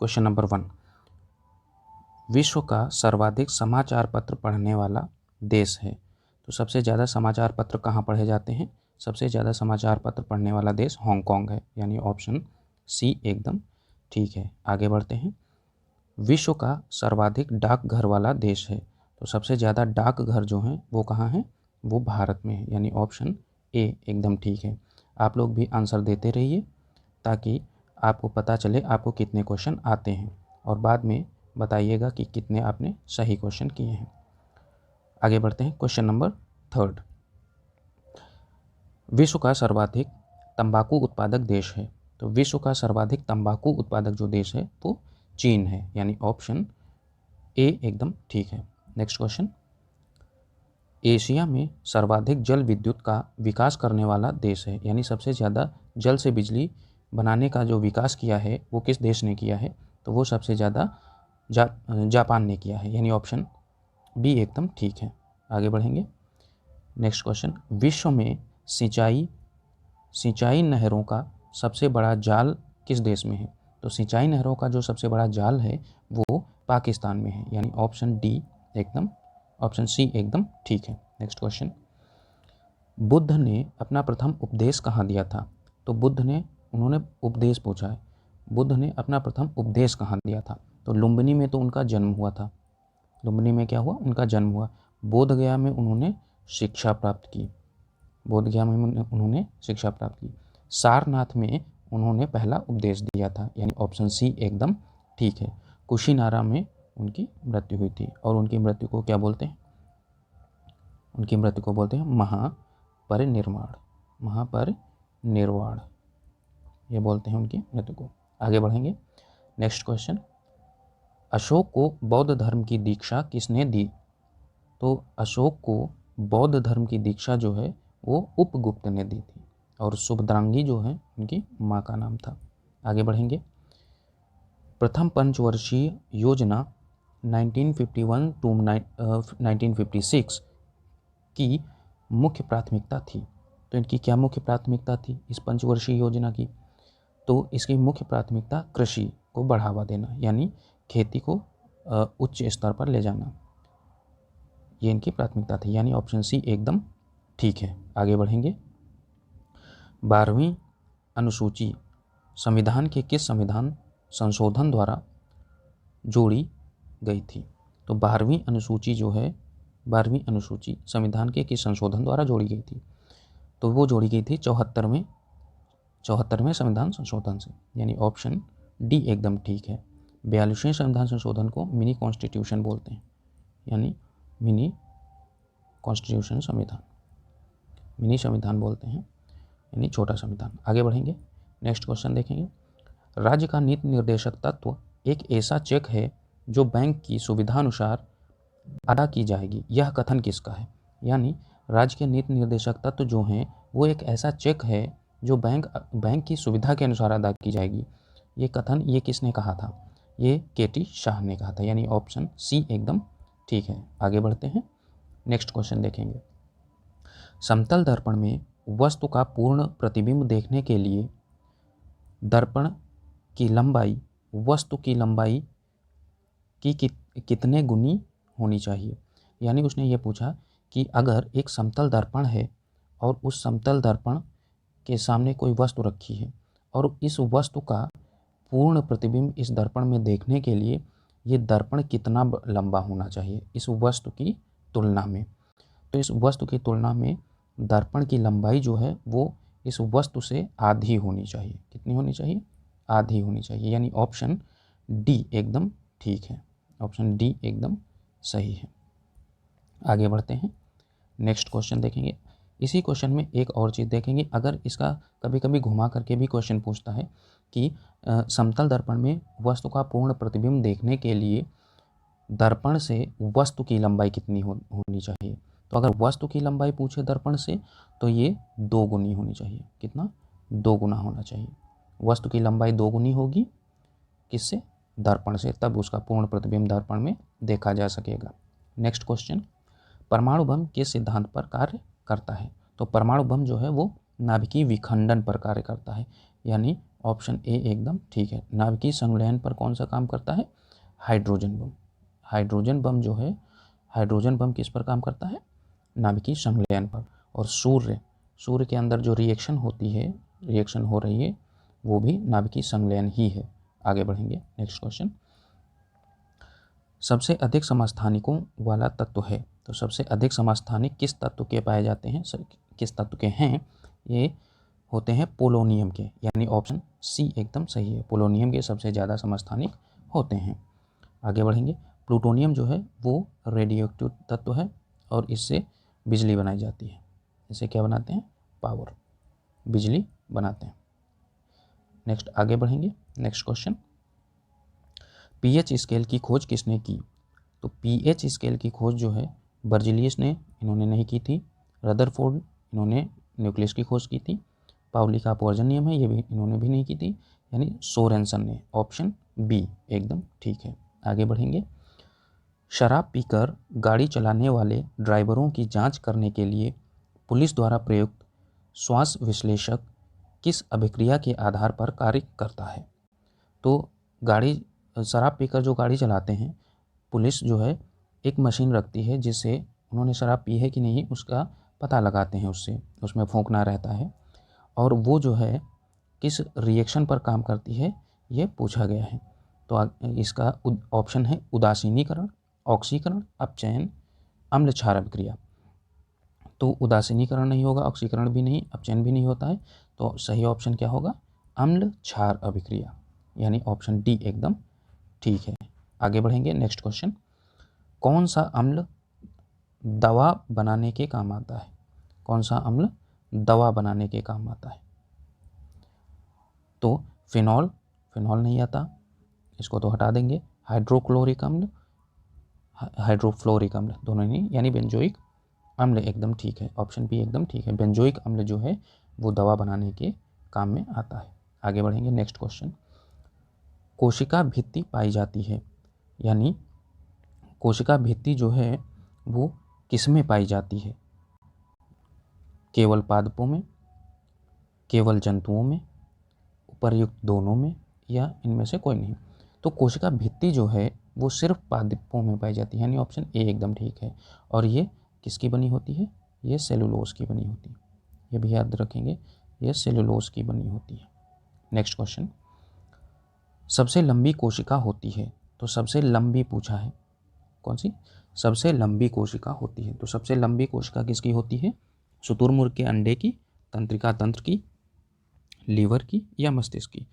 Question number 1, विश्व का सर्वाधिक समाचार पत्र पढ़ने वाला देश है। तो सबसे ज़्यादा समाचार पत्र कहाँ पढ़े जाते हैं? सबसे ज़्यादा समाचार पत्र पढ़ने वाला देश हांगकांग है, यानी ऑप्शन सी एकदम ठीक है। आगे बढ़ते हैं। विश्व का सर्वाधिक डाकघर वाला देश है। तो सबसे ज़्यादा डाकघर जो हैं वो कहाँ हैं? वो भारत में है, यानी ऑप्शन ए एकदम ठीक है। आप लोग भी आंसर देते रहिए ताकि आपको पता चले आपको कितने क्वेश्चन आते हैं और बाद में बताइएगा कि कितने आपने सही क्वेश्चन किए हैं। आगे बढ़ते हैं। क्वेश्चन नंबर 3, विश्व का सर्वाधिक तंबाकू उत्पादक देश है। तो विश्व का सर्वाधिक तंबाकू उत्पादक जो देश है वो चीन है, यानी ऑप्शन ए एकदम ठीक है। नेक्स्ट क्वेश्चन, एशिया में सर्वाधिक जल विद्युत का विकास करने वाला देश है, यानी सबसे ज़्यादा जल से बिजली बनाने का जो विकास किया है वो किस देश ने किया है? तो वो सबसे ज़्यादा जापान ने किया है, यानी ऑप्शन बी एकदम ठीक है। आगे बढ़ेंगे। नेक्स्ट क्वेश्चन, विश्व में सिंचाई नहरों का सबसे बड़ा जाल किस देश में है? तो सिंचाई नहरों का जो सबसे बड़ा जाल है वो पाकिस्तान में है, यानी ऑप्शन सी एकदम ठीक है। नेक्स्ट क्वेश्चन, बुद्ध ने अपना प्रथम उपदेश कहाँ दिया था? तो उन्होंने उपदेश पूछा है। बुद्ध ने अपना प्रथम उपदेश कहाँ दिया था? तो लुम्बिनी में तो उनका जन्म हुआ था। लुम्बिनी में क्या हुआ? उनका जन्म हुआ। बोध गया में उन्होंने शिक्षा प्राप्त की। सारनाथ में उन्होंने पहला उपदेश दिया था, यानी ऑप्शन सी एकदम ठीक है। कुशीनारा में उनकी मृत्यु हुई थी और उनकी मृत्यु को क्या बोलते हैं? उनकी मृत्यु को बोलते हैं महापरिनिर्वाण, ये बोलते हैं उनकी मृत्यु को। आगे बढ़ेंगे। नेक्स्ट क्वेश्चन, अशोक को बौद्ध धर्म की दीक्षा किसने दी? तो अशोक को बौद्ध धर्म की दीक्षा जो है वो उपगुप्त ने दी थी और सुभद्रांगी जो है उनकी माँ का नाम था। आगे बढ़ेंगे। प्रथम पंचवर्षीय योजना 1951 टू 1956 की मुख्य प्राथमिकता थी। तो इनकी क्या मुख्य प्राथमिकता थी इस पंचवर्षीय योजना की? तो इसकी मुख्य प्राथमिकता कृषि को बढ़ावा देना, यानी खेती को उच्च स्तर पर ले जाना, ये इनकी प्राथमिकता थी, यानी ऑप्शन सी एकदम ठीक है। आगे बढ़ेंगे। 12वीं अनुसूची संविधान के किस संविधान संशोधन द्वारा जोड़ी गई थी? तो 12वीं अनुसूची संविधान के किस संशोधन द्वारा जोड़ी गई थी? तो वो जोड़ी गई थी 74वें संविधान संशोधन से, यानी ऑप्शन डी एकदम ठीक है। 42वें संविधान संशोधन को मिनी कॉन्स्टिट्यूशन बोलते हैं, यानी मिनी संविधान बोलते हैं, यानी छोटा संविधान। आगे बढ़ेंगे। नेक्स्ट क्वेश्चन देखेंगे। राज्य का नीति निर्देशक तत्व एक ऐसा चेक है जो बैंक की सुविधानुसार अदा की जाएगी, यह कथन किसका है? यानी राज्य के नीति निर्देशक तत्व जो हैं वो एक ऐसा चेक है जो बैंक की सुविधा के अनुसार अदा की जाएगी, ये कथन ये किसने कहा था? ये केटी शाह ने कहा था, यानी ऑप्शन सी एकदम ठीक है। आगे बढ़ते हैं। नेक्स्ट क्वेश्चन देखेंगे। समतल दर्पण में वस्तु का पूर्ण प्रतिबिंब देखने के लिए दर्पण की लंबाई वस्तु की लंबाई की कितने गुनी होनी चाहिए? यानी उसने ये पूछा कि अगर एक समतल दर्पण है और उस समतल दर्पण के सामने कोई वस्तु रखी है और इस वस्तु का पूर्ण प्रतिबिंब इस दर्पण में देखने के लिए ये दर्पण कितना लंबा होना चाहिए इस वस्तु की तुलना में? तो इस वस्तु की तुलना में दर्पण की लंबाई जो है वो इस वस्तु से आधी होनी चाहिए। कितनी होनी चाहिए? आधी होनी चाहिए, यानी ऑप्शन डी एकदम ठीक है। ऑप्शन डी एकदम सही है। आगे बढ़ते हैं। नेक्स्ट क्वेश्चन देखेंगे। इसी क्वेश्चन में एक और चीज़ देखेंगे। अगर इसका कभी कभी घुमा करके भी क्वेश्चन पूछता है कि समतल दर्पण में वस्तु का पूर्ण प्रतिबिंब देखने के लिए दर्पण से वस्तु की लंबाई कितनी होनी चाहिए? तो अगर वस्तु की लंबाई पूछे दर्पण से तो ये 2 गुनी होनी चाहिए। कितना? 2 गुना होना चाहिए। वस्तु की लंबाई 2 गुनी होगी किससे? दर्पण से, तब उसका पूर्ण प्रतिबिंब दर्पण में देखा जा सकेगा। नेक्स्ट क्वेश्चन, परमाणु बम किस सिद्धांत पर कार्य करता है? तो परमाणु बम जो है वो नाभिकीय विखंडन पर कार्य करता है, यानी ऑप्शन ए एकदम ठीक है। नाभिकीय संलयन पर कौन सा काम करता है? Hydrogen bomb. हाइड्रोजन बम जो है, हाइड्रोजन बम किस पर काम करता है? नाभिकीय संलयन पर। और सूर्य के अंदर जो रिएक्शन होती है, रिएक्शन हो रही है, वो भी नाभिकीय संलयन ही है। आगे बढ़ेंगे, नेक्स्ट क्वेश्चन। सबसे अधिक समस्थानिकों वाला तत्व है, तो सबसे अधिक समस्थानिक किस तत्व के पाए जाते हैं, किस तत्व के हैं? ये होते हैं पोलोनियम के, यानी ऑप्शन सी एकदम सही है। पोलोनियम के सबसे ज़्यादा समस्थानिक होते हैं। आगे बढ़ेंगे, प्लूटोनियम जो है वो रेडियोएक्टिव तत्व है और इससे बिजली बनाई जाती है। इसे क्या बनाते हैं? पावर, बिजली बनाते हैं। नेक्स्ट आगे बढ़ेंगे, नेक्स्ट क्वेश्चन। पीएच स्केल की खोज किसने की? तो पीएच स्केल की खोज जो है बर्जिलियस ने, इन्होंने नहीं की थी। रदरफोर्ड, इन्होंने न्यूक्लियस की खोज की थी। पाउली का अपवर्जन नियम है, ये भी इन्होंने भी नहीं की थी, यानी सोरेनसन ने। ऑप्शन बी एकदम ठीक है। आगे बढ़ेंगे, शराब पीकर गाड़ी चलाने वाले ड्राइवरों की जांच करने के लिए पुलिस द्वारा प्रयुक्त श्वास विश्लेषक किस अभिक्रिया के आधार पर कार्य करता है? तो शराब पीकर जो गाड़ी चलाते हैं, पुलिस जो है एक मशीन रखती है जिससे उन्होंने शराब पी है कि नहीं उसका पता लगाते हैं, उससे उसमें फूंकना रहता है, और वो जो है किस रिएक्शन पर काम करती है ये पूछा गया है। तो इसका ऑप्शन है उदासीनीकरण, ऑक्सीकरण, अपचयन, अम्ल क्षार अभिक्रिया। तो उदासीनीकरण नहीं होगा, ऑक्सीकरण भी नहीं, अपचयन भी नहीं होता है, तो सही ऑप्शन क्या होगा? अम्ल क्षार अभिक्रिया, यानी ऑप्शन डी एकदम ठीक है। आगे बढ़ेंगे, नेक्स्ट क्वेश्चन। कौन सा अम्ल दवा बनाने के काम आता है? कौन सा अम्ल दवा बनाने के काम आता है? तो फिनॉल नहीं आता, इसको तो हटा देंगे। हाइड्रोक्लोरिक अम्ल, हाइड्रोफ्लोरिक अम्ल, दोनों नहीं, यानी बेंजोइक अम्ल एकदम ठीक है। ऑप्शन बी एकदम ठीक है। बेंजोइक अम्ल जो है वो दवा बनाने के काम में आता है। आगे बढ़ेंगे, नेक्स्ट क्वेश्चन। कोशिका भित्ति पाई जाती है, यानी कोशिका भित्ति जो है वो किसमें पाई जाती है? केवल पादपों में, केवल जंतुओं में, उपर्युक्त दोनों में, या इनमें से कोई नहीं? तो कोशिका भित्ति जो है वो सिर्फ पादपों में पाई जाती है, यानी ऑप्शन ए एकदम ठीक है। और ये किसकी बनी होती है? ये सेलुलोज की बनी होती है, ये भी याद रखेंगे, ये सेलुलोज की बनी होती है। Next question. सबसे लंबी कोशिका होती है, तो सबसे लंबी पूछा है, कौन सी सबसे लंबी कोशिका होती है? तो सबसे लंबी कोशिका किसकी होती है? शुतुरमुर्ग के अंडे की, तंत्रिका तंत्र की, लीवर की, या मस्तिष्क की?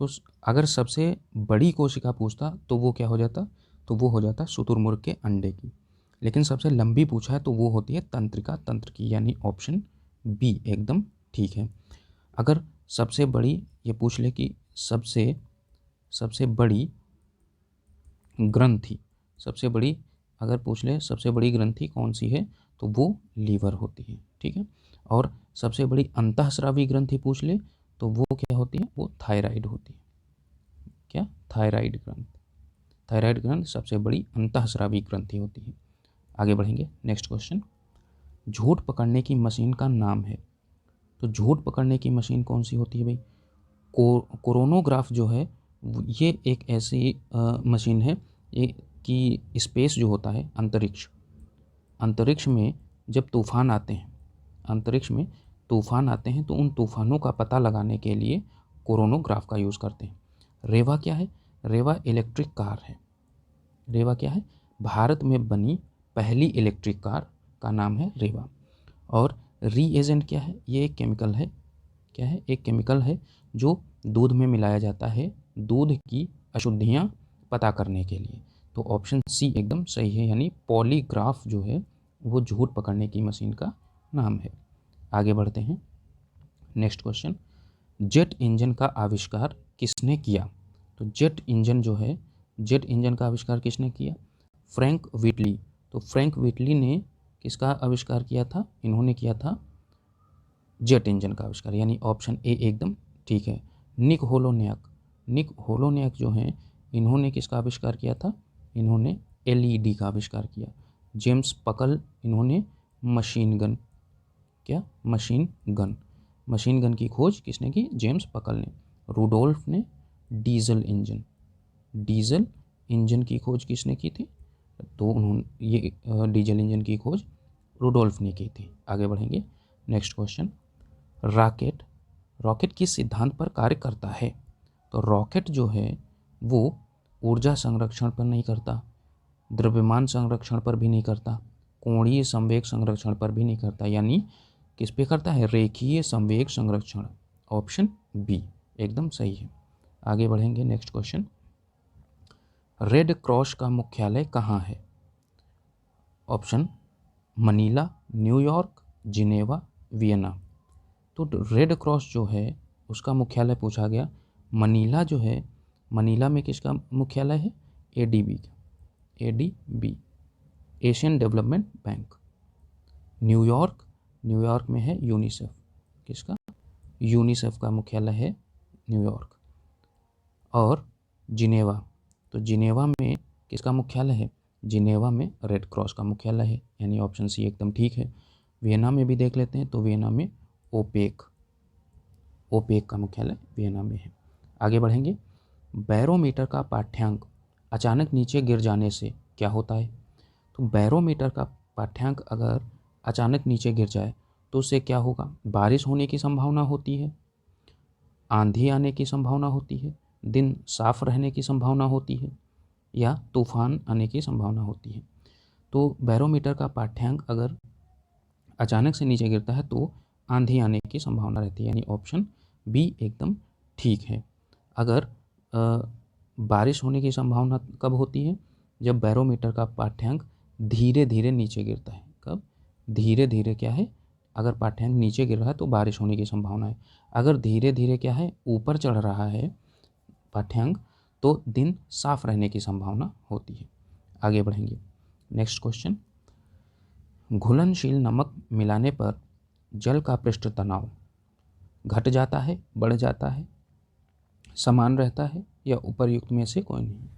तो अगर सबसे बड़ी कोशिका पूछता तो वो क्या हो जाता? तो वो हो जाता शुतुरमुर्ग के अंडे की। लेकिन सबसे लंबी पूछा है तो वो होती है तंत्रिका तंत्र की, यानी ऑप्शन बी एकदम ठीक है। अगर सबसे बड़ी ये पूछ ले कि सबसे बड़ी ग्रंथि, सबसे बड़ी अगर पूछ ले सबसे बड़ी ग्रंथि कौन सी है, तो वो लीवर होती है, ठीक है। और सबसे बड़ी अंतःस्रावी ग्रंथि पूछ ले तो वो क्या होती है? वो थायराइड होती है। क्या? थायराइड ग्रंथि। थायराइड ग्रंथि सबसे बड़ी अंतःस्रावी ग्रंथि होती है। आगे बढ़ेंगे, नेक्स्ट क्वेश्चन। झूठ पकड़ने की मशीन का नाम है, तो झूठ पकड़ने की मशीन कौन सी होती है भाई? कोरोनोग्राफ जो है ये एक ऐसी मशीन है ये कि स्पेस जो होता है, अंतरिक्ष में जब तूफान आते हैं, अंतरिक्ष में तूफान आते हैं तो उन तूफानों का पता लगाने के लिए कोरोनोग्राफ का यूज़ करते हैं। रेवा क्या है? रेवा इलेक्ट्रिक कार है। रेवा क्या है? भारत में बनी पहली इलेक्ट्रिक कार का नाम है रेवा। और रीएजेंट क्या है? ये एक केमिकल है। क्या है? एक केमिकल है जो दूध में मिलाया जाता है दूध की अशुद्धियाँ पता करने के लिए। तो ऑप्शन सी एकदम सही है, यानी पॉलीग्राफ जो है वो झूठ पकड़ने की मशीन का नाम है। आगे बढ़ते हैं, नेक्स्ट क्वेश्चन। जेट इंजन का आविष्कार किसने किया? तो जेट इंजन जो है, जेट इंजन का आविष्कार किसने किया? Frank Whitley. तो फ्रैंक व्हिटली ने किसका आविष्कार किया था? इन्होंने किया था जेट इंजन का आविष्कार, यानी ऑप्शन ए एकदम ठीक है। निक होलोनियक जो हैं इन्होंने किसका आविष्कार किया था? इन्होंने एलईडी का आविष्कार किया। जेम्स पकल, इन्होंने मशीन गन मशीन गन की खोज किसने की? जेम्स पकल ने। रुडोल्फ ने डीजल इंजन की खोज किसने की थी? तो उन्होंने ये डीजल इंजन की खोज रुडोल्फ ने की थी। आगे बढ़ेंगे, नेक्स्ट क्वेश्चन, रॉकेट किस सिद्धांत पर कार्य करता है? तो रॉकेट जो है वो ऊर्जा संरक्षण पर नहीं करता, द्रव्यमान संरक्षण पर भी नहीं करता, कोणीय संवेग संरक्षण पर भी नहीं करता, यानी किस पे करता है? रेखीय संवेग संरक्षण। ऑप्शन बी एकदम सही है। आगे बढ़ेंगे, नेक्स्ट क्वेश्चन, रेड क्रॉस का मुख्यालय कहाँ है? Option Manila, New York, Geneva, Vienna. तो रेड क्रॉस जो है उसका मुख्यालय पूछा गया। मनीला जो है, मनीला में किसका मुख्यालय है? ADB, Asian development bank. New York में है यूनिसेफ। किसका? यूनिसेफ का मुख्यालय है न्यूयॉर्क। और जिनेवा, तो जिनेवा में किसका मुख्यालय है? जिनेवा में रेड क्रॉस का मुख्यालय है, यानी ऑप्शन सी एकदम ठीक है। वियना में भी देख लेते हैं, तो वियना में ओपेक का मुख्यालय वियना में है। आगे बढ़ेंगे, बैरोमीटर का पाठ्यांक अचानक नीचे गिर जाने से क्या होता है? तो बैरोमीटर का पाठ्यांक अगर अचानक नीचे गिर जाए तो उससे क्या होगा? बारिश होने की संभावना होती है, आंधी आने की संभावना होती है, दिन साफ रहने की संभावना होती है, या तूफान आने की संभावना होती है। तो बैरोमीटर का पाठ्यांक अगर अचानक से नीचे गिरता है तो आंधी आने की संभावना रहती है, यानी ऑप्शन बी एकदम ठीक है। अगर बारिश होने की संभावना कब होती है? जब बैरोमीटर का पाठ्यांक धीरे धीरे नीचे गिरता है। कब? धीरे धीरे क्या है? अगर पाठ्यांक नीचे गिर रहा है तो बारिश होने की संभावना है। अगर धीरे धीरे क्या है? ऊपर चढ़ रहा है पाठ्यांक, तो दिन साफ रहने की संभावना होती है। आगे बढ़ेंगे, नेक्स्ट क्वेश्चन, घुलनशील नमक मिलाने पर जल का पृष्ठ तनाव घट जाता है, बढ़ जाता है, समान रहता है, या उपर्युक्त में से कोई नहीं?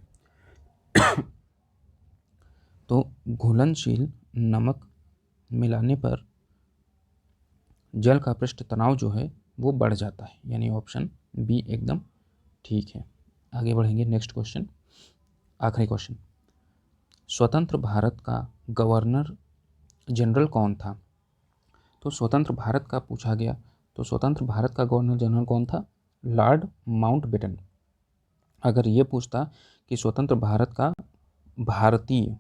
तो घुलनशील नमक मिलाने पर जल का पृष्ठ तनाव जो है वो बढ़ जाता है, यानी ऑप्शन बी एकदम ठीक है। आगे बढ़ेंगे, नेक्स्ट क्वेश्चन, आखिरी क्वेश्चन, स्वतंत्र भारत का गवर्नर जनरल कौन था? तो स्वतंत्र भारत का पूछा गया, तो स्वतंत्र भारत का गवर्नर जनरल कौन था? Lord Mountbatten. अगर ये पूछता कि स्वतंत्र भारत का भारतीय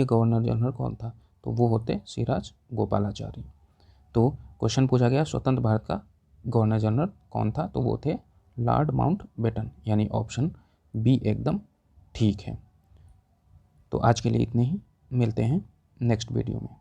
गवर्नर जनरल कौन था, तो वो होते सिराज गोपालाचारी। तो क्वेश्चन पूछा गया स्वतंत्र भारत का गवर्नर जनरल कौन था, तो वो थे लॉर्ड माउंटबेटन, यानी ऑप्शन बी एकदम ठीक है। तो आज के लिए इतने ही, मिलते हैं नेक्स्ट वीडियो में।